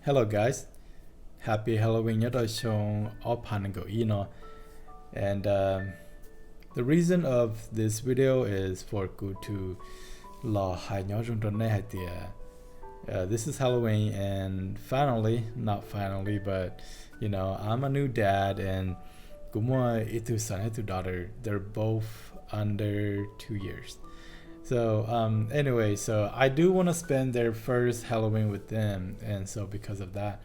Hello guys, happy Halloween nhớ tôi xong off and the reason of this video is for good to lo hai nhớ trong tuần này hai this is Halloween and not finally but I'm a new dad and kumua itu son itu daughter they're both under 2 years. So anyway, so I do want to spend their first Halloween with them, and so because of that,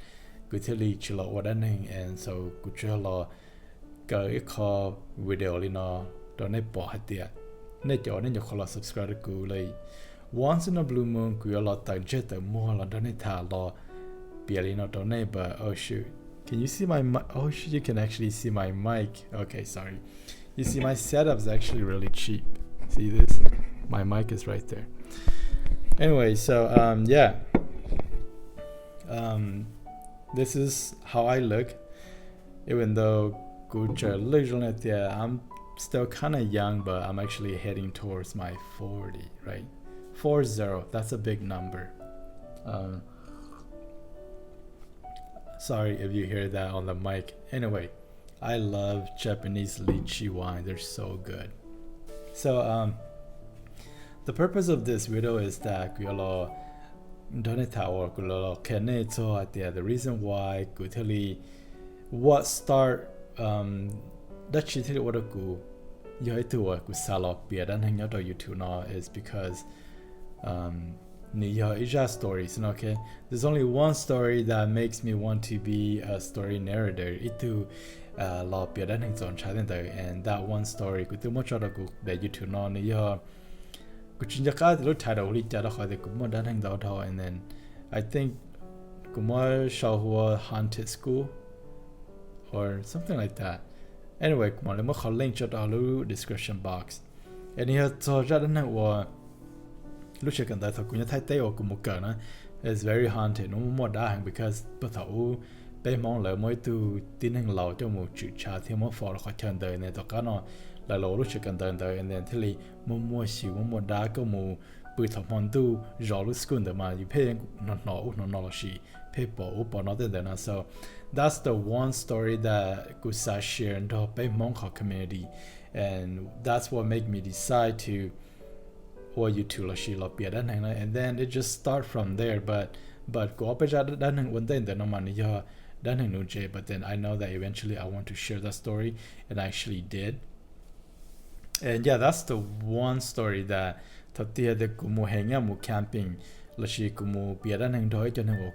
Gutili chilo wadaning, and so Guchelo go iko video lino don't po hatia. Ne jo ne jo subscribe to like once in a blue moon kuyo jet the more la don't ta lo bielino don't but oh shoot. Can you see my mic? Oh shoot, you can actually see my mic. Okay, sorry. You see my setup's actually really cheap. See this? My mic is right there. Anyway, so this is how I look. Even though I'm still kind of young, but I'm actually heading towards my 40, right? 40, that's a big number. Sorry if you hear that on the mic. Anyway, I love Japanese lychee wine. They're so good. So the purpose of this video is that the reason why what start that YouTube is because stories, okay? There's only one story that makes me want to be a story narrator. And that one story and then I think haunted school or something like that. Anyway, let me link to the description box. And here it's very haunted because and then tell more she more dark more put upon do jolly school the man you pay no she people up or not then so that's the one story that Gusa share in the Bay Monk community, and that's what made me decide to or you to she love and then it just start from there but go up one day the no money but then I know that eventually I want to share that story, and I actually did. And yeah, that's the one story that tatia de kumu henya mu camping lashi kumu biadan heng doi jane wo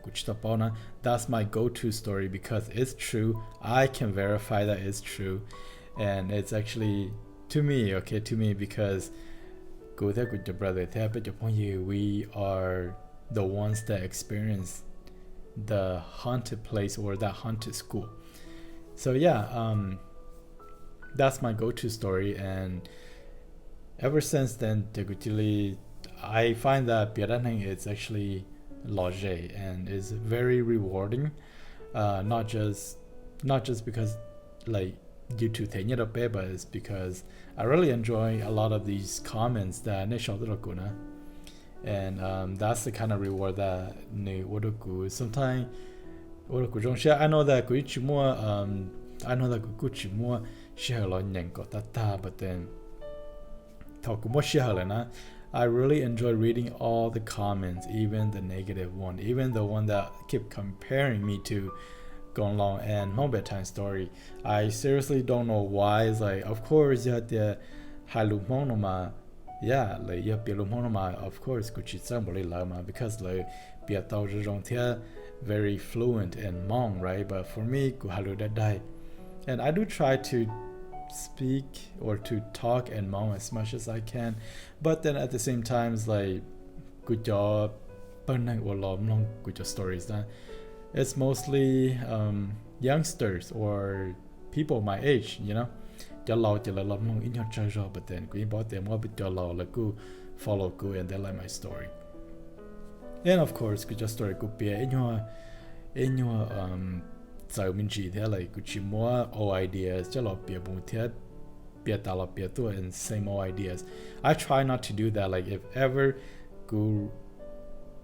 that's my go-to story because it's true. I can verify that it's true, and it's actually to me because go there with your brother we are the ones that experience the haunted place or that haunted school. So yeah, that's my go-to story, and ever since then I find that Piranang is actually loge and is very rewarding, not just because like YouTube thing but it's because I really enjoy a lot of these comments that and that's the kind of reward that sometimes I know that but then I really enjoy reading all the comments, even the negative one, even the one that keep comparing me to Gong Long and My Bedtime Story. I seriously don't know why. It's like, of course, you had the Halumponoma. Yeah, like you have of course, because like very fluent in Hmong, right? But for me, and I do try to speak or to talk in Hmong as much as I can, but then at the same time, it's like good job, good stories. It's mostly youngsters or people my age, but then follow and they like my story. And of course, good story could be in your they're like good more ideas, and same old ideas. I try not to do that. Like if ever go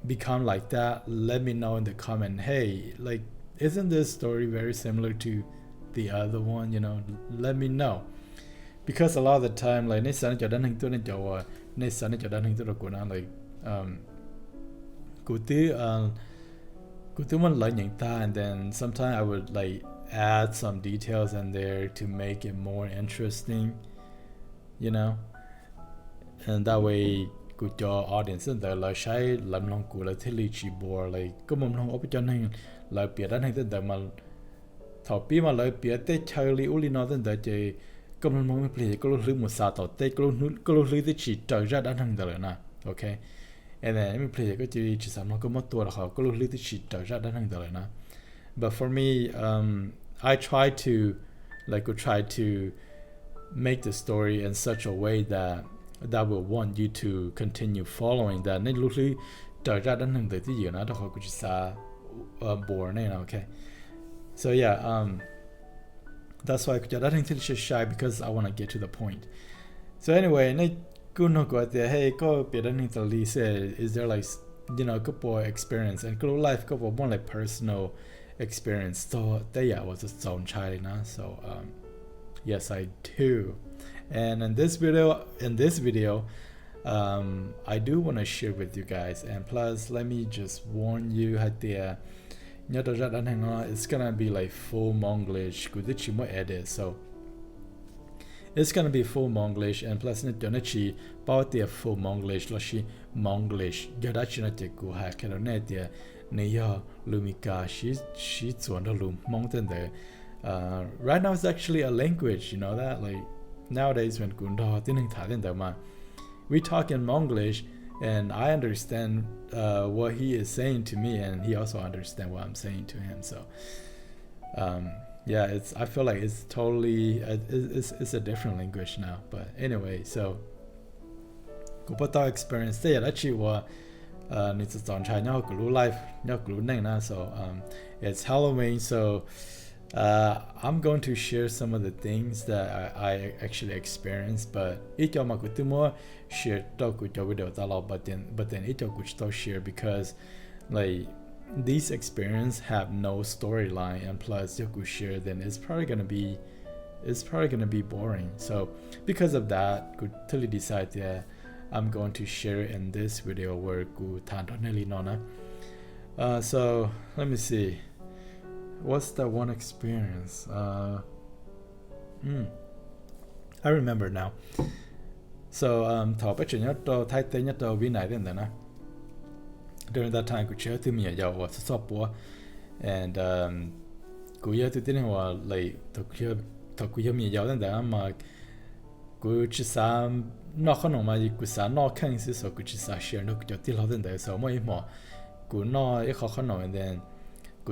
become like that, let me know in the comment. Hey, like, isn't this story very similar to the other one? Let me know. Because a lot of the time, like, like and then sometimes I would like add some details in there to make it more interesting, and that way good cho audience in there like sai làm long của là thế li chỉ bùa like có mong long op cho nên là bịa đã hay tên mà thọ pi mà lại bịa tết chơi li uli nó tên chơi có mong mong play có lúc một sao tàu tết có lúc tới chỉ trời ra đã hàng đời nè, okay, and then mình play có chỉ sao nó có một tua là họ có lúc tới chỉ trời ra đã hàng đời nè. But for me, I try to make the story in such a way that will want you to continue following that. Nên lúc khi trở ra đến hàng tới thì gì nó đó họ cũng chỉ xa bore này, okay. So yeah, that's why I don't think it's shy because I want to get to the point. So anyway, nên cũng nói qua thì hey có biết đến hình tới say is there like couple experience and couple life couple more like personal experience. So that yeah was a zone child now. So yes I do. And in this video, I do want to share with you guys. And plus, let me just warn you, it's gonna be like full Monglish. So it's gonna be full Monglish, and plus, about the full Monglish, Monglish. Right now, it's actually a language. You know that, like. Nowadays when we talk in Monglish and I understand what he is saying to me and he also understands what I'm saying to him. So yeah, I feel like it's totally it's a different language now. But anyway, so experience so it's Halloween, so I'm going to share some of the things that I actually experienced, but share but then share because like these experiences have no storyline, and plus you could share, then it's probably gonna be boring. So because of that, could totally decide that I'm going to share in this video where so let me see. What's that one experience? I remember now. So during that time, could share to me was support and could to didn't want like to me mà could some not on my could not can so could share no could tell them so more could not and then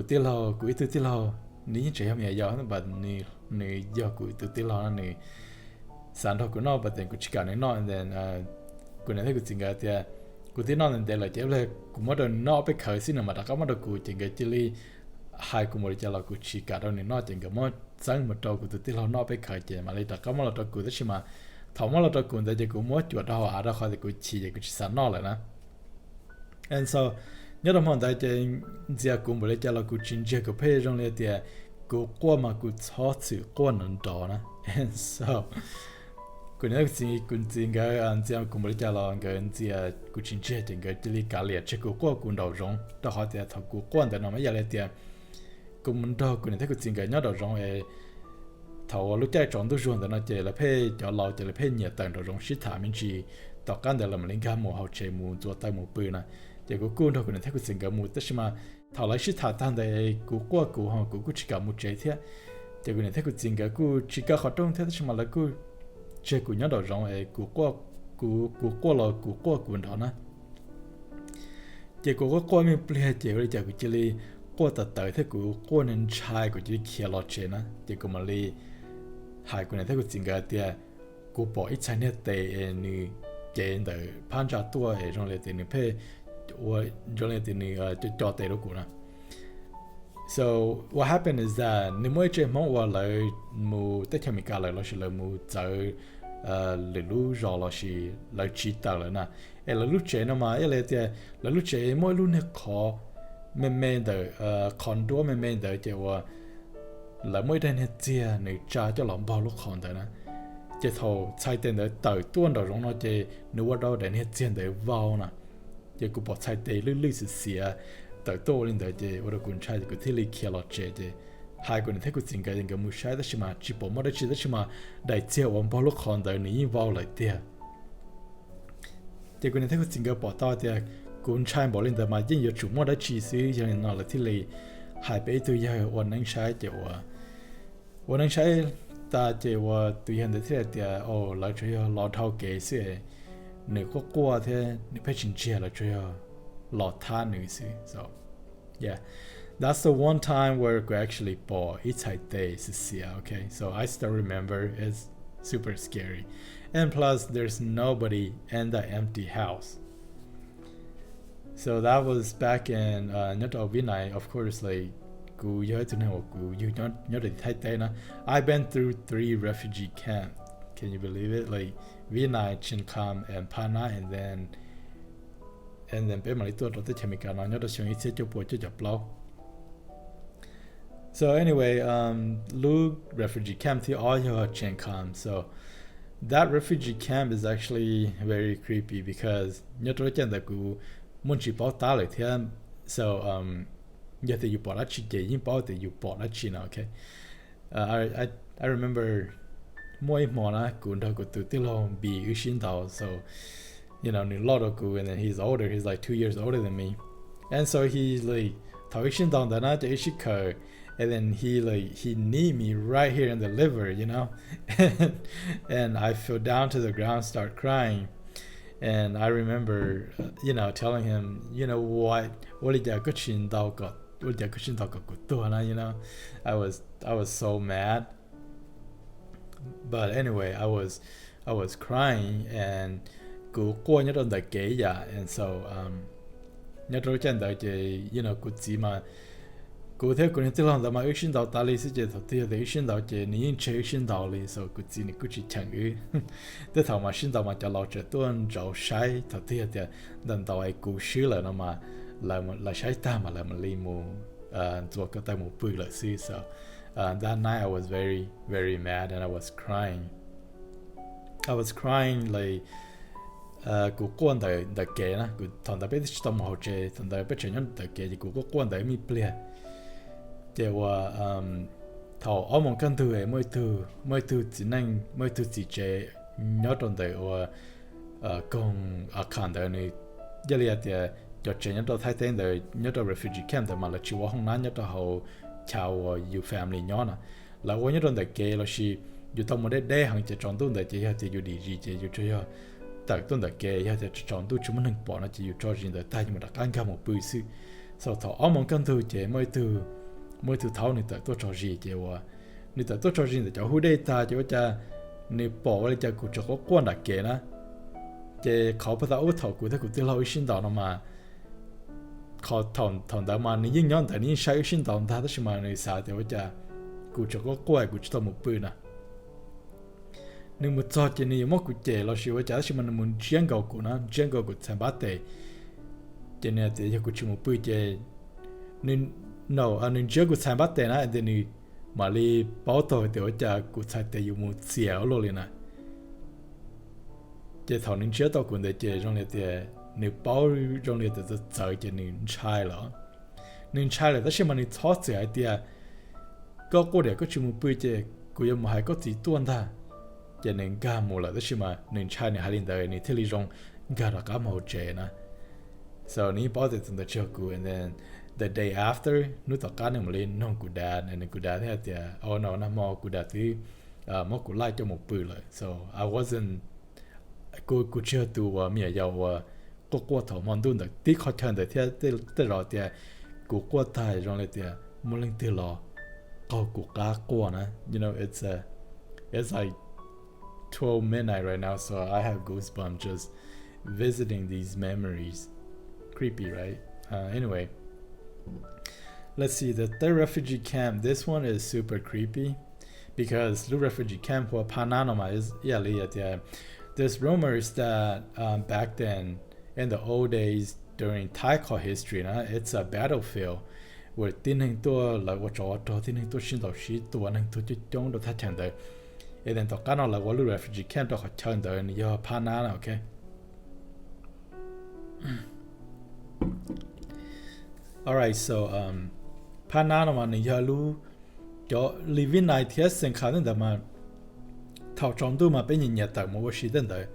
tự lo của tự lo ní chỉ ham nhà nó bà ní do của tự lo ní sản phẩm của nó bà tiền của chỉ cả nó and then của này của chính cái thì của tự nó nên là chỉ là của mỗi đời nó bị khởi sinh mà đã có mỗi đời của chính cái chỉ li hai của mỗi đời là của chỉ cả đâu nó chính cái mỗi sáng một đầu của tự lo nó bị khởi chỉ mà lấy đã có mỗi đời của tức mà thầu mỗi đời của tại của mỗi chuột đó à đó khỏi thì của chỉ sản nó lại nè. And so nhớ đồng hồ tại trên giờ cũng bởi cho là cũng chính giờ cũng phải trong này thì cũng qua mà cũng khó xử qua nền đó nè. And so cũng nhớ cũng chính cái giờ cũng bởi cho là cái giờ cũng chính giờ thì cái chỉ cả liệt chỉ cũng qua cũng đầu rong đó họ thì thằng cũng quaแต่nó mới giờ lại thì cũng mình đó cũng thấy cũng chính cái nhớ đầu rong ấy thầu lúc chạy trốn tôi ruộng thì nó chỉ là phải cho lâu chỉ là phải nhiệt tầng đầu rong xịt thả mình chỉ tao căn để làm linh cảm mùa hậu chế mùa chuột tay mùa bự nè. Chỉ có cuốn thôi cũng thấy cóสิ่งcái mùi, tức mà thảo lại thả tan để cú qua cú hòn cú chỉ cả một chế thế, chỉ có thấy cóสิ่งcái cú chỉ cả họ trong thế, tức mà là cú chế cú nhớ đầu rong ấy cú qua là cú qua cuốn đó nè, chỉ có qua mình plei chỉ có chỉ có chỉ li qua tới thế cú qua nên trai của chỉ kia lọt chế nè, chỉ có mà li hai cũng thấy cóสิ่งcái thì cú bỏ ít trái nét tệ như chế để pan ra tua ấy trong này thì như thế So what happened is that nếu mới chơi món qua lại mu tất cả mình cả lại là mu chơi lulu rồi là chỉ lại chỉ tao lại nè là lúc chế nó mà là thì là lúc chế mỗi lúc này khó men đời còn đua men đời thì là mỗi đêm hết chia này trả cho lòng bao lúc còn đời nè chỉ thầu sai tiền đời tới tuôn đầu trong nó chỉ nếu ở đâu đến hết tiền đời vào nè chỉ cũng bỏ sai tiền lư sự xỉa tới tô lên đời chỉ ở đâu cũng sai cũng thiết lý kia lọt chế chỉ hai người thấy cũng tình cái mua sai đó chứ mà chỉ bỏ mất đó chỉ đó chứ mà đại chia lòng bao lúc còn đời này vào lại tiền chỉ người thấy cũng tình cái bỏ tao thì cũng sai bỏ lên đời mà nhưng giờ chủ mua đó chỉ xứ cho nên nó là thiết lý hai bé tôi giờวันนั้นใช้เจ้าวันนั้นใช้ตาเจ้าตัวเห็นแต่ที่เดียวเราช่วยรอเท่าเก๋สิหนึ่งก็กลัวที่นี่เพชินเชียเราช่วยรอท่าหนึ่งสิ so yeah that's the one time where we actually bought it's like days okay so I still remember it's super scary and plus there's nobody in the empty house. So that was back in nhớ đầu vi này of course likeกูเยอะจนหัวกูอยู่nhớ được thay tay na I've been through 3 refugee camps can you believe it like vi này Chinkam and Pana and then bé mà lấyตัวtới chemic nó nhớ được chuyện ít sẽ chụp cho chụp lâu. So anyway Luke refugee camp thì all your Chinkam so that refugee camp is actually very creepy because nhớ tôi chân làกูmuốn chỉ bảo ta lại thêm so giờ thì you bảo chỉ nhưng bảo thì you bảo chỉ nào okay I remember mỗi món á cũng đâu có từ từ lâu bị ưu sinh đầu so you know a lot ofกูand then he's older he's like 2 years older than me and so he's like thầu ưu sinh đầu đó nó chỉ ưu sinh khờ and then he knee me right here in the liver you know and I fell down to the ground start crying. And I remember, you know, telling him, you know what did you cushion dog got? What did you cushion dog got? You know, I was so mad. But anyway, I was crying and cô nhớ đến đời kể ya, and so nhớ đến chân đời chị, you know, cô chỉ mà cô thấy cô nhận thức lòng mà ước sinh đạo ta lý sự chế thật thì ước sinh đạo chế ní chơi ước sinh đạo lý so cô chỉ ní cô chỉ chẳng ước tới thầu mà sinh đạo mà cho lo chế tuân rau sai thật thì đàn tàu ấy cô xứ là nó mà là sai ta mà là mà li mù做个带目不了事 so that night I was very very mad and I was crying like cô quan đời kể na cô thằng ta biết tâm hậu chế thằng ta biết chuyện nhân đời kể thì cô có quan đời mi ple thìว่าthầu ở một căn thứ ấy mỗi thứ chỉ năng mỗi thứ chỉ chế nhớ trong đời và công account đời này giờ này thì cho chế nhớ trong thái tên đời nhớ trong refugee camp đời mà là chỉว่าห้องนั้นnhớ trong hậu chào you family nhớ nè làว่าnhớ trong đời kể là chỉอยู่ตรงมาได้hàng chế trong tuần đời chỉ là chỉอยู่ดีgì chỉอยู่chơi tại tuần đời kể là chỉ trong tuần chúng mình bỏ nó chỉอยู่cho riêng đời tai nhưng mà đặc ăn cả một bữa xí sau thầu ở một căn thứ chế mỗi thứ tháo này tới tôi cho gì chứว่านี่แต่ตัวจริงแต่จะหูได้ตาจะว่าจะนี่บอกว่าจะกูจะก็กวนดักเกนะจะเขาภาษาอุ้ถอกูถ้ากูที่เราอิชินดอนมาเขาถอนดามานี่ยิ่งย้อนแต่นี่ใช้อิชินดอนท่าที่ชิมาในสาแต่ว่าจะกูจะก็กล้วยกูจะต้องมุปืนนะนึกมุดจอดนี่มั่วกูเจเราชิว่าจะชิมันมุนเชียงเก่ากูนะเชียงเก่ากูแซมบัตเตเจเนี่ยแต่จะกูชิมุปืนเจno anh nên chưa có xem bắt tên á thì ni mà li bảo tôi thì ở cụ sai tiền dùng một xẻo luôn liền à chỉ thằng nên chưa tao cũng để chỉ trong này thì ni bảo trong này thì sợ chỉ nên sai là tất nhiên mà ni thoát ra thì có cô để có chịu một bữa chỉ cụ yêu mà hay có gì tuôn ta chỉ nên cả một là tất nhiên mà nên sai này hay lên đời ni thế li trong cả là cả một chế na so ni bảo thì tụi chưa cụ and then the day after nu tao cá nên lên non cụ đà nên cụ đà thế thì no nó mò cụ đà thì mò cụ lại cho một bữa rồi so I wasn't cụ chưa tu mía giàu có qua thầu mòn đun được tí khó chân được thế rồi thì cụ qua thai rồi lại thì muốn lên từ lò cụ cá qua nè you know it's like 12 midnight right now so I have goosebumps just visiting these memories creepy right anyway let's see the third refugee camp this one is super creepy because the refugee camp for Panama is there's rumors that back then in the old days during Thai core history it's a battlefield where tin hình tua là của trò tin hình tua xin tàu sĩ tua hình tua chống đồ thắt chẳng đời and then tao cá nó là của lưu refugee camp đó họ chẳng đời ni do pana là okay. Alright, so pana nó mà ni do lưu cho living này thì sinh khá nên mà thảo trong tu mà bên nhìn nhận tao một cái gì đấy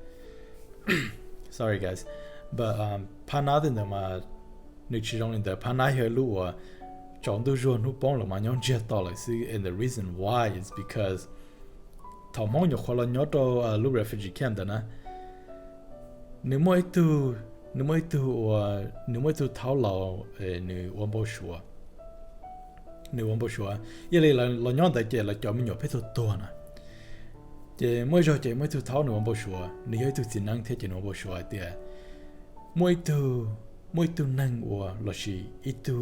sorry guys but pana nên mà nếu chỉ trong nên pana hiểu lưu à trong tu rồi nó bông là mà nhon chết tao lại xí and the reason why is because thảo mong nhiều khoa nhớ cho lưu refugee camp đó nè nếu mỗi tu thảo lò nếu ôm bố sủa vậy là nhon tại chỉ là cho mình nhiều phải tu nè chỉ mỗi tu thảo nếu ôm bố sủa nếu tu xin năng thế chỉ ôm bố sủa thì mỗi tu năng là gì ít tu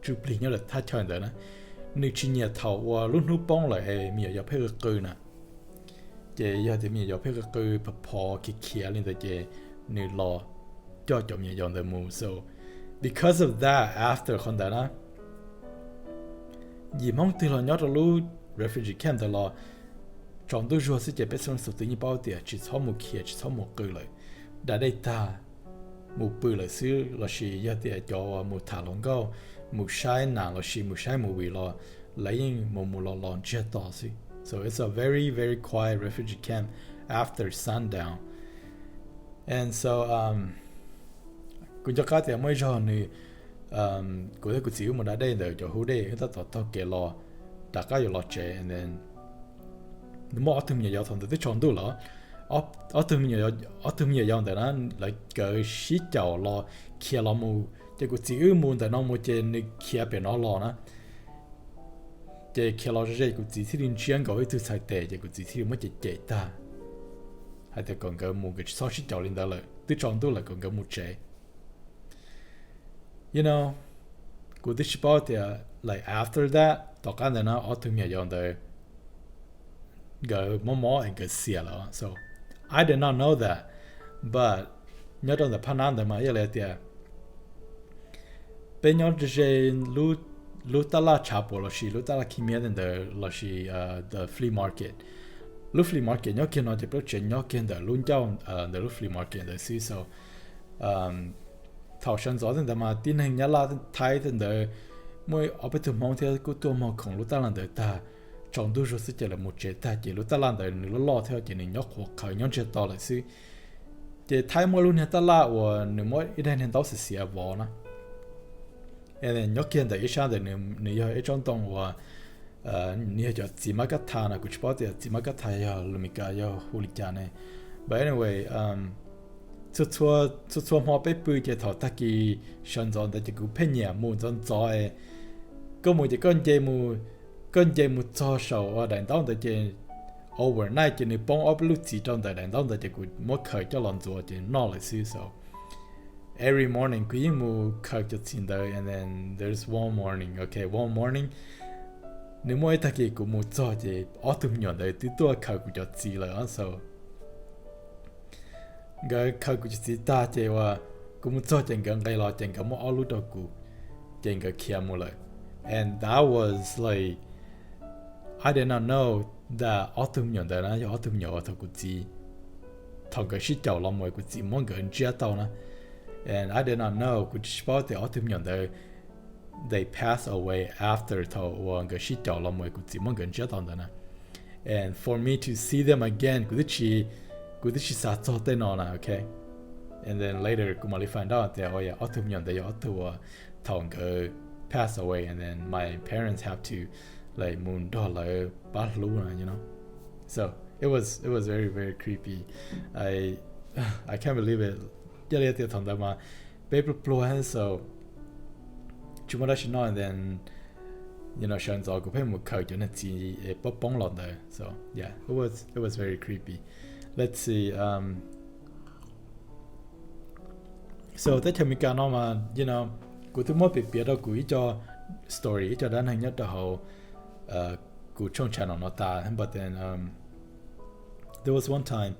chụp hình nhớ là thắt chặt đó nè nếu chỉ nhớ thảo lúc núp bóng lại mình giờ phải cười nè chỉ giờ thì mình giờ phải cười phò kia lên tới chỉ nếu lo cho mình dọn tới mù so because of that after con đó nè vì mong từ là nhớ rồi lúc refugee camp đó là trong tôi rồi sẽ chỉ biết xong sự tự nhiên bao tiền chỉ sau một kia chỉ sau một cười lại đã đây ta một bự là xứ là gì giờ thì cho một thả lỏng cao một sai nặng là gì một sai một vị là lấy một lon chết đó xí so it's a very very quiet refugee camp after sundown and so cũng cho các thì mới cho này cũng thấy cũng chịu một đã đây rồi cho hú đây người ta tao kể lo đã có nhiều lo trẻ and then nếu mà thêm nhiều giao thông tới chọn đủ là ở thêm nhiều giao thông đó là cái xí chảo lo kia lo mu chỉ có chịu muốn tại nó mua trên kia bên nó lo nè chỉ kia lo rồi cũng chỉ thiên chuyên gọi từ sai tệ chỉ có chỉ thiên mới chỉ ta hay là còn cái một cái số xí chảo lên đó là tới chọn đủ là còn cái một trẻ you know cũng tới bao thì like after that tao cái này nó ở thêm nhiều giao thông go more and get see so I did not know that but nhớ trong the pananda mà vậy là tiệt bên nhau chỉ lu ta la chapo là gì lu ta la kimia đến là gì the flea market lu flea market nhớ kia nó chỉ biết chuyện nhớ kia the lu châu the lu flea market the see so thảo sản rõ đến mà tin hình nhớ là Thái đến the mỗi ở bên thùng mong theo cái tua mong khổng lu ta làm được ta trong đôi số chỉ là một chế ta chỉ lúc ta làm đời lúc lo theo chỉ nên nhóc hoặc khởi nhóc chế to lại xí chỉ thay mỗi luôn hiện ta la và nếu mỗi ít hay hiện tao sẽ xỉa vò na, nên nhóc kia đời ít sang đời nếu giờ ít trong tông và nếu giờ chỉ mà cái thà na cũng chỉ bảo thì chỉ mà cái thà giờ lúc mình cái giờ huli cha này, but anyway chút hoa bé bự chỉ thọ ta kỳ sản xuất tại chỉ cũng phải nhẹ mua trong giỏi có một cái con dây một cho sầu ở đàn tông tại trên overnight trên này bông ốp lúc chỉ trong tại đàn tông tại trên cũng mất khởi cho lần rồi trên nó lại xí so every morning cứ những mù khởi cho xin đời and then there's one morning okay one morning nếu mỗi thằng kia cũng một cho thì autumn nhọn đời từ tua khởi cũng cho chỉ là so cái khởi cũng chỉ ta thìว่าcũng một cho trên cái lo trên cái một lúc đó cũng trên cái kia một lại and that was like I did not know that autumn nhọn đời na autumn nhọn thôi cũng chỉ thằng cái shit giàu lắm rồi cũng chỉ mong cái chia tao na and I did not know cũng chỉ bảo thì autumn nhọn đời they pass away after thầu và cái shit giàu lắm rồi cũng chỉ mong cái chia tao đó na and for me to see them again cũng chỉ sát cho tên nó na okay and then later cũng mới find out that oh yeah autumn nhọn đời autumn thằng cái pass away and then my parents have to like moon dollar bad luna you know so it was very very creepy I can't believe it giờ đây thì thằng đó mà paper flow so chúng ta should know and then you know sản xuất của phải một khởi cho nên chỉ bóp bóng lọt đấy so yeah it was very creepy let's see so tới thời mình cả nó mà you know của thứ mới bị đó của cho story cho đến hành nhất là hậu của trong channel nó ta but then there was one time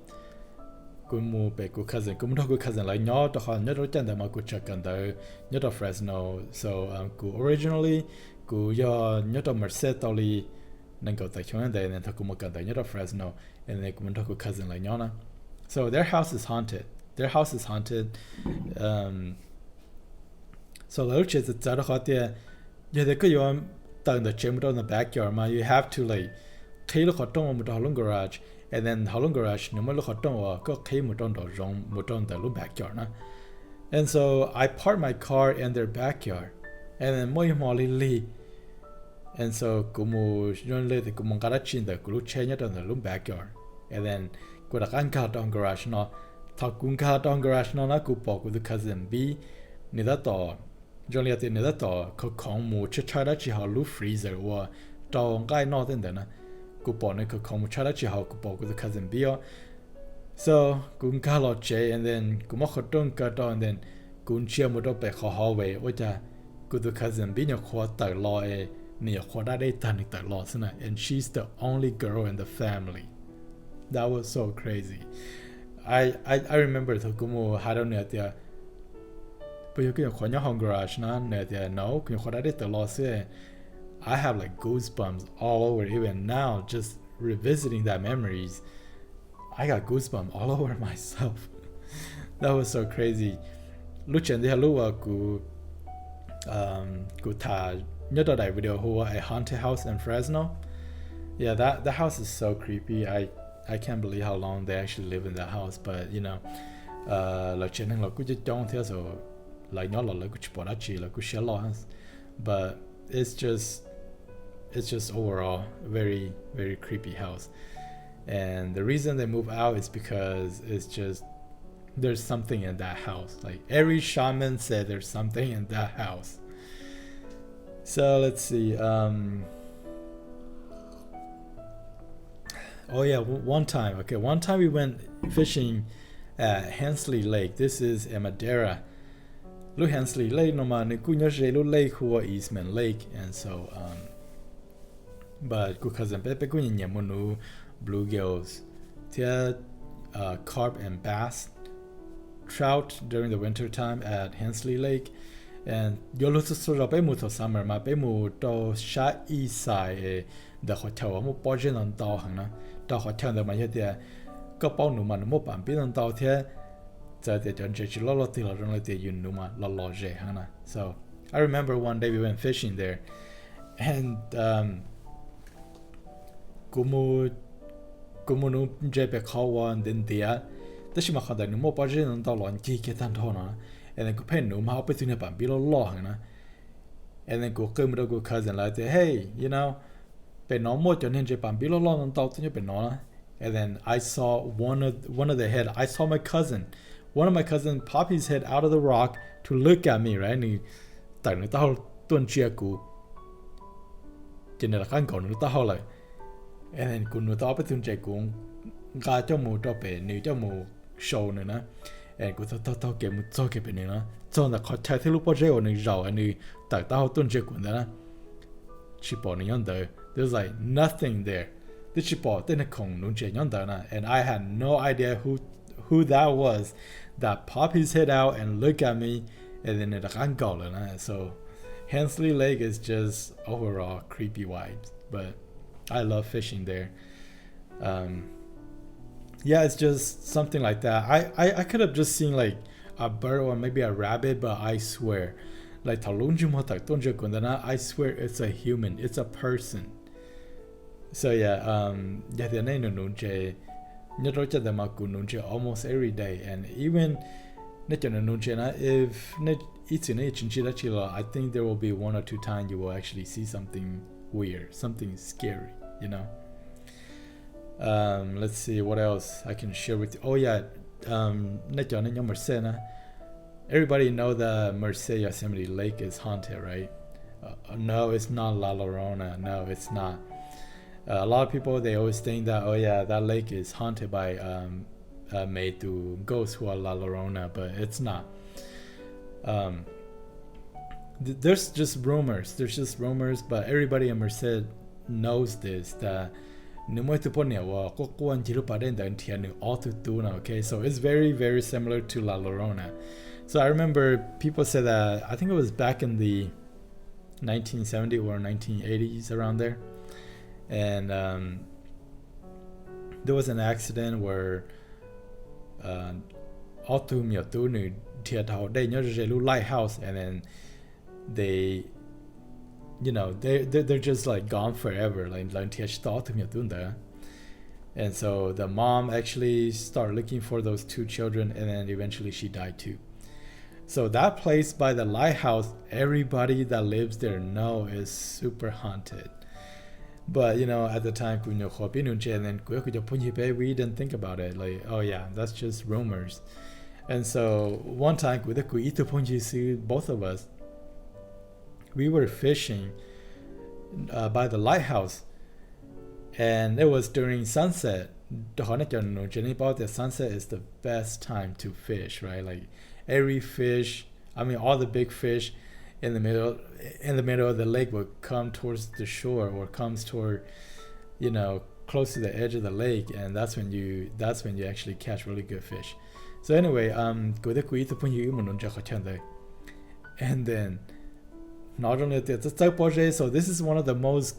กูมูไปกู cousin กูไม่รู้กู cousin เลยย้อนตัวเขาย้อนรู้จักแต่มากูเจอกันแต่ย้อนตัว Fresno so กู originally กูย้อนตัว Merced ตอลีนั่นก็แต่ช่วงนั้นแต่เนี่ยถ้ากูมากันแต่ย้อนตัว Fresno แล้วกูไม่รู้กู cousin เลยย้อนนะ so their house is haunted so แล้วเชื่อจะจ่ายตัวเขาเตี้ยยังแต่ก็ย้อนตั้งแต่เชื่อมตัวใน backyard มา you have to like ใครลูกเขาต้องมาตัว long garage and then how long garage เนี่ยมันลูกเขาต้องว่าก็ใครมาต้องตัวรองมาต้องแต่ลูก backyard นะ and so I parked my car in their backyard and then ไม่มอลิลี่ and so กูมูย้อนเลยแต่กูมองการ์ดชินแต่กูรู้เชื่อเนี่ยตัวแต่ลูก backyard and then กูรักอันการ์ดตอน garage เนาะถ้ากูการ์ดตอน garage เนาะนะกูบอกกูตัว cousin B นี่ต่อย้อนเลยแต่นี่ต่อเขาของมูเชื่อใช้ได้ที่เขาลูก freezer ว่าตอนใกล้นอกเต็มแต่นะกูบอกเนี่ยเขาของมูเชื่อได้ที่เขากูบอกกูตัว cousin B so กูการ์ดรอเจ and then กูมาขอต้องการ์ด and then กูเชื่อมูต้องไปขอ hallway ว่าจะกูตัว cousin B เนี่ยขอแต่รอเนี่ยขอได้ตันแต่รอสินะ and she's the only girl in the family that was so crazy I remember ถ้ากูมูหา到เนี่ยเดียวไปอยู่ก็ยังขอเนี่ยห้อง garage นะเนี่ยเดียว no กูยังขอได้แต่รอสิ I have like goosebumps all over even now just revisiting that memories I got goosebumps all over myself that was so crazy รู้จักที่รู้ว่ากูถ่ายยอดได้วิดีโอหัว a haunted house in Fresno yeah that house is so creepy I can't believe how long they actually live in that house but you know เราเช่นนั้นเราก็จะจ้องเที่ยวso หลายย้อนเราก็จะปวดชีเราก็เชื่อ loss but it's just overall very very creepy house and the reason they move out is because it's just there's something in that house like every shaman said there's something in that house so let's see oh yeah one time we went fishing at Hensley Lake this is in Madera look Hensley Lake no man ku nyojelo lake huwa Eastman Lake and so but ku cousin pe ku nyamunu bluegills tia carp and bass trout during the winter time at Hensley Lake and yolo so ra pe mu to summer ma pe mu to sha east side the hotel mo poje non to hang na to hotel da ma ye tiaก็ป้องหนูมันมั่วปั่นพี่ตอนเตาเท่จะเดี๋ยวจนจะชิลล์ตีเราตรงเลยเดี๋ยวยืนหนูมาหล่อเจ๋ฮะนะ so I remember one day we went fishing there and กูมูหนูเจไปเข้าวันเดินเดียแต่ชิมาขัดแต่หนูมั่วป้าเจนตอนหลอนจีเกตันทอนะ and then กูเพ่นหนูมาเอาไปถึงในปั่นพี่หล่อฮะนะ and then กูเกิดมาดูกู cousin เลยแต่ hey you know เป็นน้องมั่วจนเห็นเจปั่นพี่หล่อตอนเตาตัวนี้เป็นน้องนะAnd then I saw one of the head. I saw one of my cousin pop his head out of the rock to look at me, right? นี่แต่หนูต้องต้นเชียกูจินตนาการก่อนหนูต้องเลย and then กูหนูต้องไปถึงใจกูกาเจ้าหมูตัวเป็นนี่เจ้าหมูโชว์เนี่ยนะ and กูต้องเก็บมือจ่อเก็บเป็นนี่นะจ่อแต่เขาใช้ที่ลูกพ่อเจ้าหนึ่งเราอันนี้แต่ต้องต้นเชียกูนะชิปอนี่ยันเดอ there's like nothing there the chipo tenekong nunche yondana and I had no idea who that was that popped his head out and looked at me and then it so Hensley Lake is just overall creepy vibes but I love fishing there yeah it's just something like that I could have just seen like a bird or maybe a rabbit but I swear like I swear it's a human it's a person so yeah the name nunche nyorocha the maku nunche almost every day and even nunche na if it's in chinchilla I think there will be one or two times you will actually see something weird something scary you know let's see what else I can share with you oh yeah everybody know that Merced Yosemite Lake is haunted right no it's not La Llorona no it's not a lot of people they always think that oh yeah that lake is haunted by made to ghosts who are La Llorona but it's not there's just rumors but everybody in Merced knows this that Okay, so it's very, very similar to La Llorona. So I remember people said that, I think it was back in the 1970s or 1980s, around there. And there was an accident where lighthouse, and then they, they're just like gone forever. And so the mom actually started looking for those two children, and then eventually she died too. So that place by the lighthouse, everybody that lives there know is super haunted. But at the time, we didn't think about it. Like, oh yeah, that's just rumors. And so one time, both of us, we were fishing by the lighthouse, and it was during sunset. The sunset is the best time to fish, right? Like every fish, all the big fish in the middle of the lake would come towards the shore, or comes toward, close to the edge of the lake, and that's when you actually catch really good fish. So anyway, and then not only that, so this is one of the most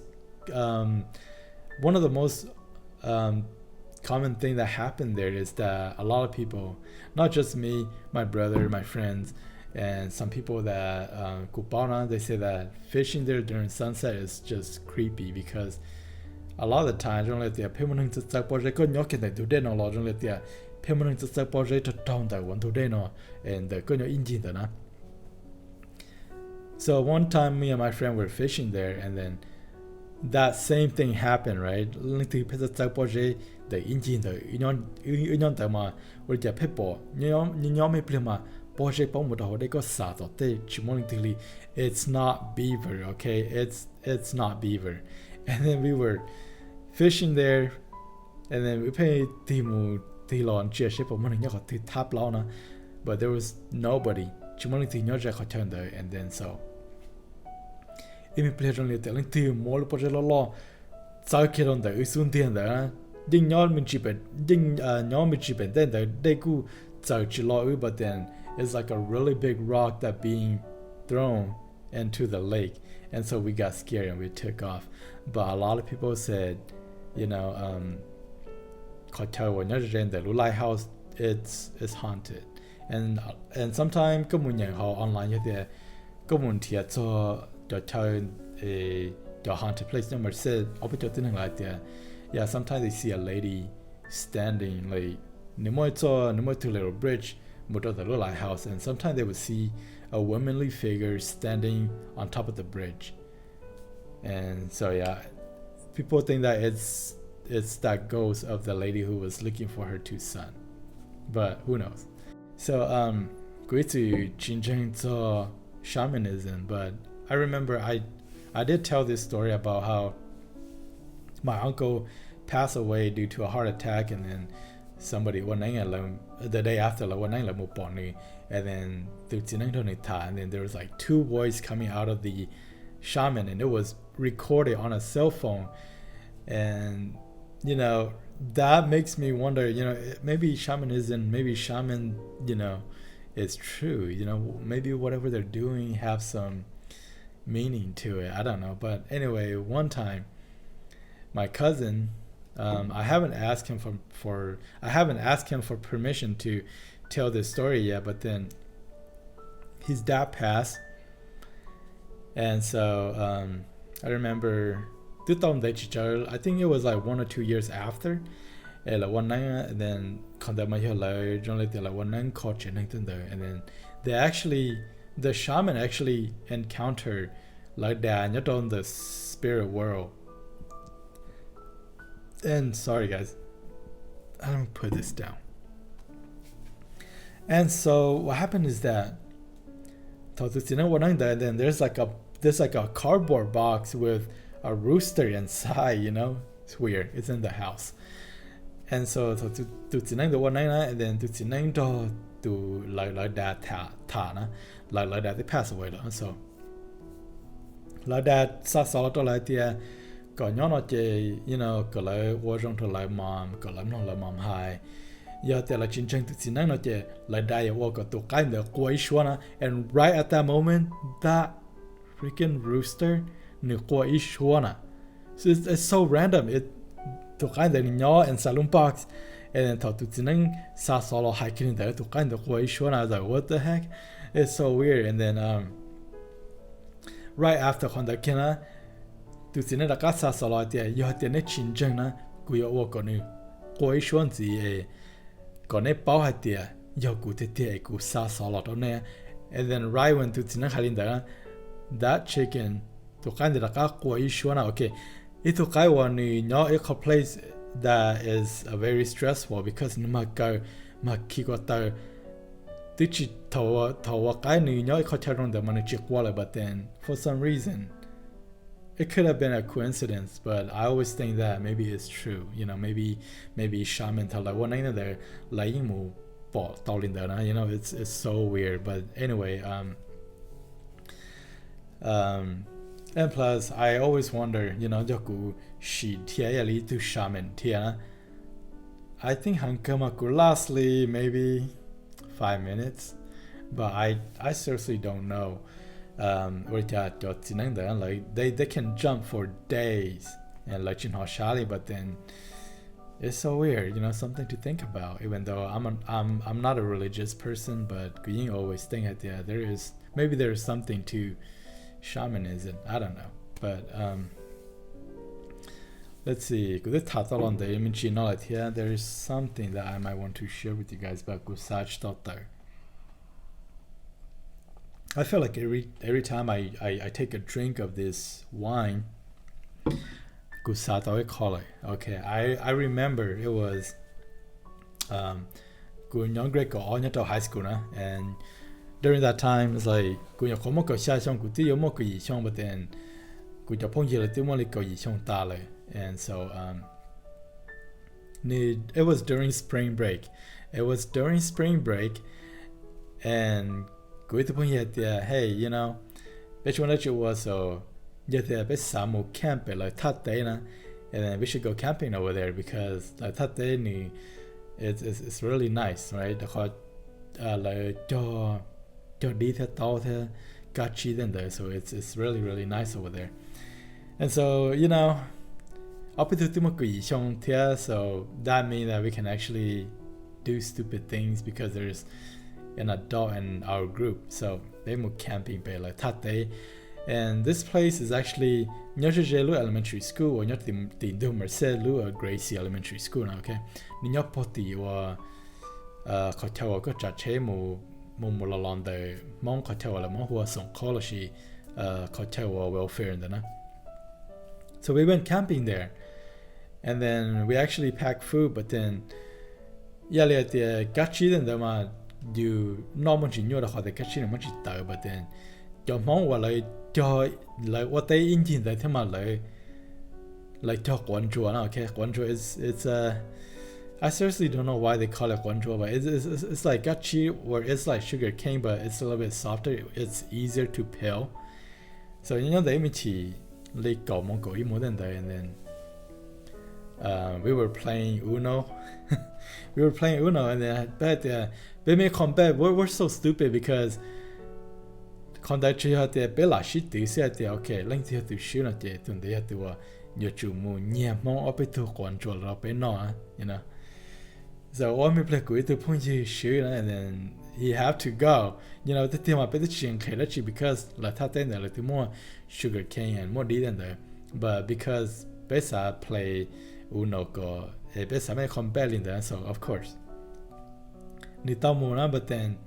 common thing that happened there, is that a lot of people, not just me, my brother, my friends, and some people that they say that fishing there during sunset is just creepy, because a lot of the times so one time me and my friend were fishing there, and then that same thing happened, right? The engine, it's not beaver, okay? It's not beaver. And then we were fishing there, and then we paid but there was nobody. And then so but then it's like a really big rock that being thrown into the lake, and so we got scared and we took off. But a lot of people said, the lighthouse, it's haunted. And sometimes online the haunted place number said, yeah, sometimes they see a lady standing like to little bridge the lighthouse, and sometimes they would see a womanly figure standing on top of the bridge. And so yeah, people think that it's that ghost of the lady who was looking for her two sons, but who knows. So going to shamanism, but I remember I did tell this story about how my uncle passed away due to a heart attack, and then somebody the day after, and then and then there was like two voices coming out of the shaman, and it was recorded on a cell phone. And that makes me wonder, maybe shamanism, maybe shaman, is true. Maybe whatever they're doing have some meaning to it. I don't know. But anyway, one time my cousin, I haven't asked him for permission to tell this story yet, but then his dad passed, and so I remember I think it was like 1 or 2 years after, and then and then the shaman actually encountered like that on the spirit world. And sorry guys, I don't put this down. And so what happened is that then there's like a cardboard box with a rooster inside, it's weird, it's in the house. And so and then to like that like that they pass away. So like that có nhỏ nó chơi you know có lại vô trong thằng lại mom có lắm nó lại mom hai giờ thì là chiến tranh tụi xin nó chơi lại đại vô có tụi cái nữa quay xuống á and right at that moment that freaking rooster nửa quay xuống á so it's so random it tụi cái there nhỏ in saloon box and then tụi xin nó sa solo hiking there tụi cái nữa quay xuống á like what the heck it's so weird and then right after con that kina tụi xin nó đã sa solo thì giờ thì nó chiến tranh á cứ vô có nửa quay xuống gì còn nè bảo hạt tiệt giờ cụ thể tiệt cụ sa solo đó nè and then right when tụi xin nó khai lên đó that chicken tụi cái này là các quay xuống nào okay ít tụi cái one nhỏ ít có place that is very stressful because mà khi có tao tụi chỉ thầu cái này nhỏ ít có chơi trong đó mà nó chỉ qua lại but then for some reason it could have been a coincidence, but I always think that maybe it's true. You know, maybe shaman tell like one night there, like mu bỏ tao lên đó, you know, it's so weird. But anyway, and plus I always wonder, you know, joku she tia li to shaman tia. I think hankamaku lastly maybe 5 minutes, but I seriously don't know. Like they can jump for days and like in Shali, but then it's so weird, you know, something to think about. Even though I'm not a religious person, but you always think that there is something to shamanism. I don't know, but let's see. There is something that I might want to share with you guys about Gusaj Totar. I feel like every time I take a drink of this wine, Gusato I call it. Okay, I remember it was going young grade go on to high school na, and during that time it's like going có một cái sai xong cũng tiêu một cái gì xong but then cũng cho phong giờ là tiêu một cái gì xong ta lại and so it was during spring break and good to point out hey, you know, which one that you was so yeah, there be some camp like that day na, and then we should go camping over there because like that day it's really nice, right? The hot like cho đi theo tàu theo cá chi then there, so it's really nice over there, and so you know, up to too much so that means that we can actually do stupid things because there's an adult in our group, so they moved camping by like that day. And this place is actually Nyojelu Elementary School or not the Mercelu or Gracie Elementary School now, okay? Ninyopoti or Kotawa go Chachemu Mumulalon the Mon Kotawa Lamon who was on college Kotawa welfare in the. So we went camping there and then we actually packed food, but then yeah, the gachi then the you normal chỉ nhớ là họ cái chuyện mà chỉ tự but then cho món hoặc là cho like what they in trên thế mà like cho quán chùa nào, okay, quán chùa it's I seriously don't know why they call it quán chùa, but it's like gachi where it's like sugar cane but it's a little bit softer, it's easier to peel, so you know they mình chỉ lấy cậu món cậu ý more than that. And then we were playing Uno and then but they may come back. We're so stupid because contact you have to be like shit to say that okay, link to to shoot at it and they have to you to move near more up to control up in no, you know. So when we play good to point you shoot and then you have to go. You know, the thing about the chin because like that then a little more sugar cane and more than there. But because Besa play Uno go Besa may come back in there, so of course. But then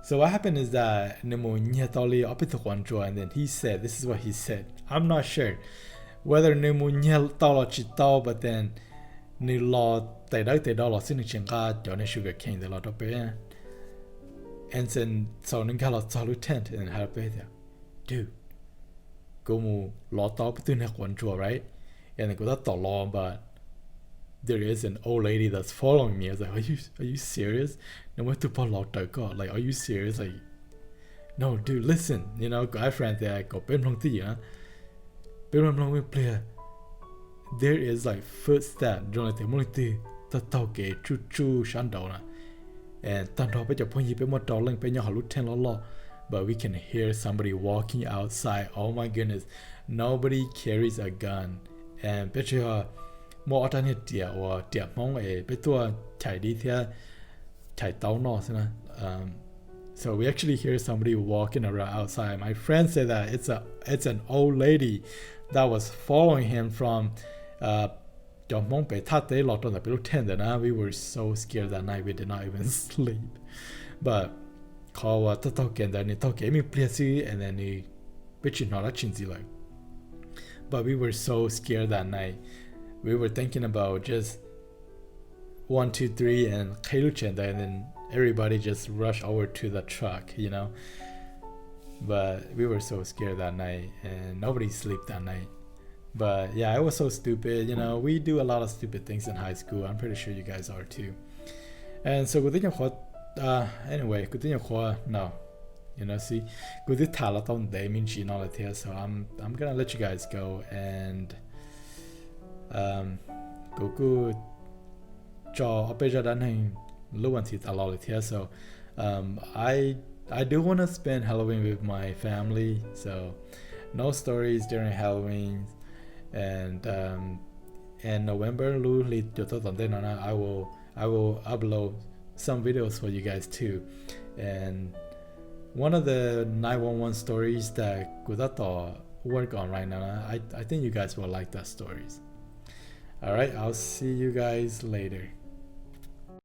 so what happened is that and then he said, this is what he said, I'm not sure whether but then ni lo tay đó lo xin chuyện ca cho nên sugar cane de lo đó bé and then so nên ca lo cho tent and have bé there dude go mu lo tao between này quán chùa right and then go that lo but there is an old lady that's following me. I was like, are you serious? No, what to pull out God? Like, are you serious? Like, no, dude, listen. You know, guy friend there, go bên long tí á, bên long we play there is like footstep trong like mỗi từ ta tao kể chu chu shan đầu nè and tan đó bây giờ phong gì bây một trò lên bây giờ họ lúc ten lo but we can hear somebody walking outside. Oh my goodness, nobody carries a gun and bây giờ mỗi anh hết tiệt hoặc tiệt mong ấy bây giờ chạy đi theo chạy tàu nó thế nào. So we actually hear somebody walking around outside. My friend said that it's an old lady that was following him from we were so scared that night we did not even sleep. But and then but we were so scared that night. We were thinking about just 1, 2, 3 and and then everybody just rushed over to the truck, you know. But we were so scared that night and nobody slept that night. But yeah, it was so stupid, you know. We do a lot of stupid things in high school. I'm pretty sure you guys are too. And so anyway, no, you know, see, so I'm gonna let you guys go and so I do want to spend Halloween with my family, so no stories during Halloween. And in November I will upload some videos for you guys too. And one of the 911 stories that Kudato work on right now, I think you guys will like that stories. All right, I'll see you guys later.